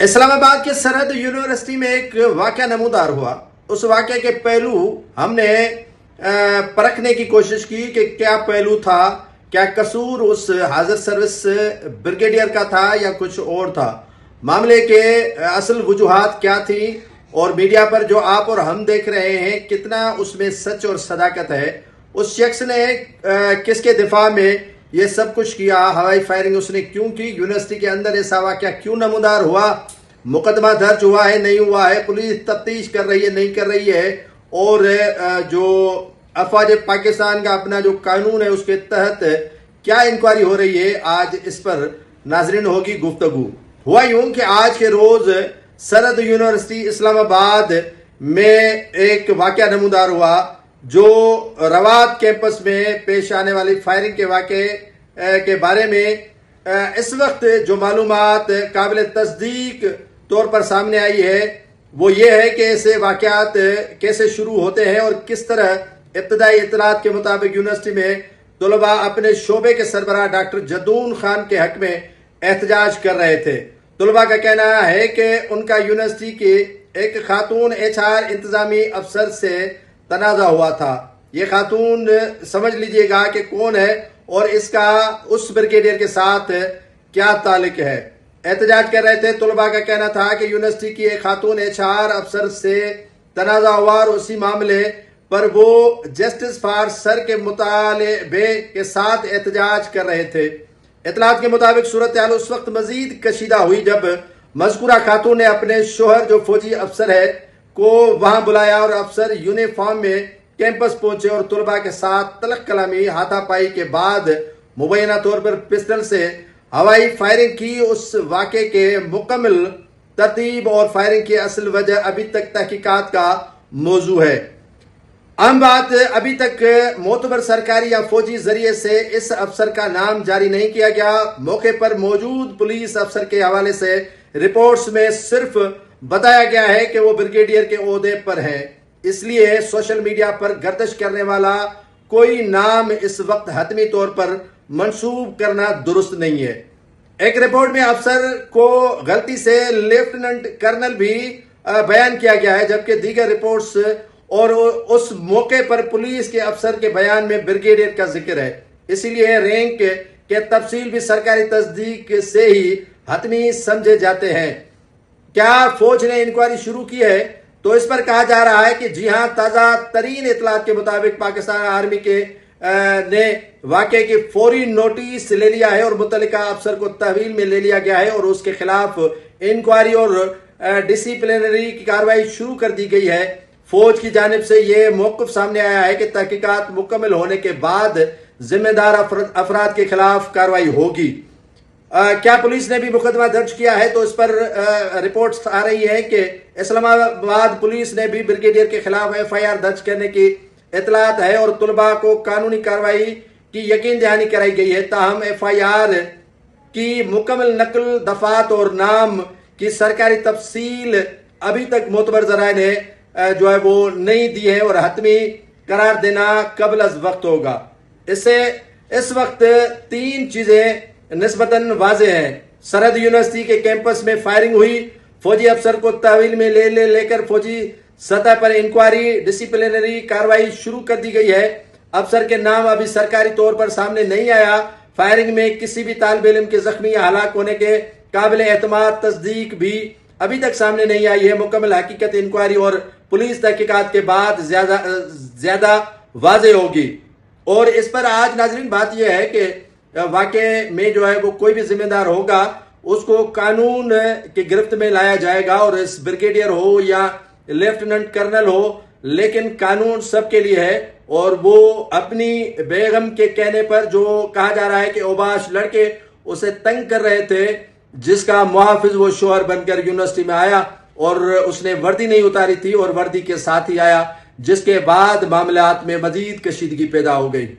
اسلام آباد کے سرحد یونیورسٹی میں ایک واقعہ نمودار ہوا۔ اس واقعے کے پہلو ہم نے پرکھنے کی کوشش کی کہ کیا پہلو تھا، کیا قصور اس حاضر سروس بریگیڈیئر کا تھا یا کچھ اور تھا، معاملے کے اصل وجوہات کیا تھی، اور میڈیا پر جو آپ اور ہم دیکھ رہے ہیں کتنا اس میں سچ اور صداقت ہے۔ اس شخص نے کس کے دفاع میں یہ سب کچھ کیا، ہوائی فائرنگ اس نے کیوں کی، یونیورسٹی کے اندر ایسا واقعہ کیوں نمودار ہوا، مقدمہ درج ہوا ہے نہیں ہوا ہے، پولیس تفتیش کر رہی ہے نہیں کر رہی ہے، اور جو افواج پاکستان کا اپنا جو قانون ہے اس کے تحت کیا انکوائری ہو رہی ہے، آج اس پر ناظرین ہوگی گفتگو۔ ہوا یوں کہ آج کے روز سرحد یونیورسٹی اسلام آباد میں ایک واقعہ نمودار ہوا جو رواد کیمپس میں پیش آنے والی فائرنگ کے واقعے کے بارے میں اس وقت جو معلومات قابل تصدیق طور پر سامنے آئی ہے وہ یہ ہے کہ ایسے واقعات کیسے شروع ہوتے ہیں اور کس طرح ابتدائی اطلاعات کے مطابق یونیورسٹی میں طلباء اپنے شعبے کے سربراہ ڈاکٹر جدون خان کے حق میں احتجاج کر رہے تھے۔ طلباء کا کہنا ہے کہ ان کا یونیورسٹی کے ایک خاتون HR انتظامی افسر سے تنازع ہوا تھا۔ یہ خاتون سمجھ لیجئے گا کہ کون ہے اور اس کا اس بریگیڈیئر کے ساتھ کیا تعلق ہے۔ احتجاج کر رہے تھے، طلباء کا کہنا تھا کہ یونیورسٹی کی ایک خاتون HR افسر سے تنازع ہوا اور اسی معاملے پر وہ جسٹس فار سر کے مطالبے کے ساتھ احتجاج کر رہے تھے۔ اطلاعات کے مطابق صورتحال اس وقت مزید کشیدہ ہوئی جب مذکورہ خاتون نے اپنے شوہر جو فوجی افسر ہے کو وہاں بلایا اور افسر یونیفارم میں کیمپس پہنچے اور طلباء کے ساتھ تلخ کلامی ہاتھا پائی کے بعد مبینہ طور پر پسٹل سے ہوائی فائرنگ کی۔ اس واقعے کے مکمل ترتیب اور فائرنگ کی اصل وجہ ابھی تک تحقیقات کا موضوع ہے۔ اہم بات، ابھی تک معتبر سرکاری یا فوجی ذریعے سے اس افسر کا نام جاری نہیں کیا گیا۔ موقع پر موجود پولیس افسر کے حوالے سے رپورٹس میں صرف بتایا گیا ہے کہ وہ بریگیڈیئر کے عہدے پر ہیں، اس لیے سوشل میڈیا پر گردش کرنے والا کوئی نام اس وقت حتمی طور پر منسوب کرنا درست نہیں ہے۔ ایک رپورٹ میں افسر کو غلطی سے لیفٹیننٹ کرنل بھی بیان کیا گیا ہے، جبکہ دیگر رپورٹس اور اس موقع پر پولیس کے افسر کے بیان میں بریگیڈیئر کا ذکر ہے۔ اسی لیے رینک کے تفصیل بھی سرکاری تصدیق سے ہی حتمی سمجھے جاتے ہیں۔ کیا فوج نے انکوائری شروع کی ہے؟ تو اس پر کہا جا رہا ہے کہ جی ہاں، تازہ ترین اطلاعات کے مطابق پاکستان آرمی نے واقعے کی فوری نوٹس لے لیا ہے اور متعلقہ افسر کو تحویل میں لے لیا گیا ہے اور اس کے خلاف انکوائری اور ڈسپلنری کی کارروائی شروع کر دی گئی ہے۔ فوج کی جانب سے یہ موقف سامنے آیا ہے کہ تحقیقات مکمل ہونے کے بعد ذمہ دار افراد کے خلاف کارروائی ہوگی۔ کیا پولیس نے بھی مقدمہ درج کیا ہے؟ تو اس پر رپورٹس آ رہی ہے کہ اسلام آباد پولیس نے بھی بریگیڈیئر کے خلاف FIR درج کرنے کی اطلاعات ہے اور طلباء کو قانونی کارروائی کی یقین دہانی کرائی گئی ہے۔ تاہم FIR کی مکمل نقل، دفعات اور نام کی سرکاری تفصیل ابھی تک معتبر ذرائع نے جو ہے وہ نہیں دی ہے اور حتمی قرار دینا قبل از وقت ہوگا۔ اس وقت تین چیزیں نسبتاً واضح ہیں۔ سرحد یونیورسٹی کے کیمپس میں فائرنگ ہوئی، فوجی افسر کو تحویل میں لے کر فوجی سطح پر انکوائری، ڈسپلنری کارروائی شروع کر دی گئی ہے۔ افسر کے نام ابھی سرکاری طور پر سامنے نہیں آیا۔ فائرنگ میں کسی بھی طالب علم کے زخمی یا ہلاک ہونے کے قابل اعتماد تصدیق بھی ابھی تک سامنے نہیں آئی ہے۔ مکمل حقیقت انکوائری اور پولیس تحقیقات کے بعد زیادہ واضح ہوگی۔ اور اس پر آج ناظرین بات یہ ہے کہ واقعے میں جو ہے وہ کوئی بھی ذمہ دار ہوگا اس کو قانون کی گرفت میں لایا جائے گا، اور اس بریگیڈیئر ہو یا لیفٹیننٹ کرنل ہو، لیکن قانون سب کے لیے ہے۔ اور وہ اپنی بیگم کے کہنے پر جو کہا جا رہا ہے کہ اوباش لڑکے اسے تنگ کر رہے تھے، جس کا محافظ وہ شوہر بن کر یونیورسٹی میں آیا اور اس نے وردی نہیں اتاری تھی اور وردی کے ساتھ ہی آیا، جس کے بعد معاملات میں مزید کشیدگی پیدا ہو گئی۔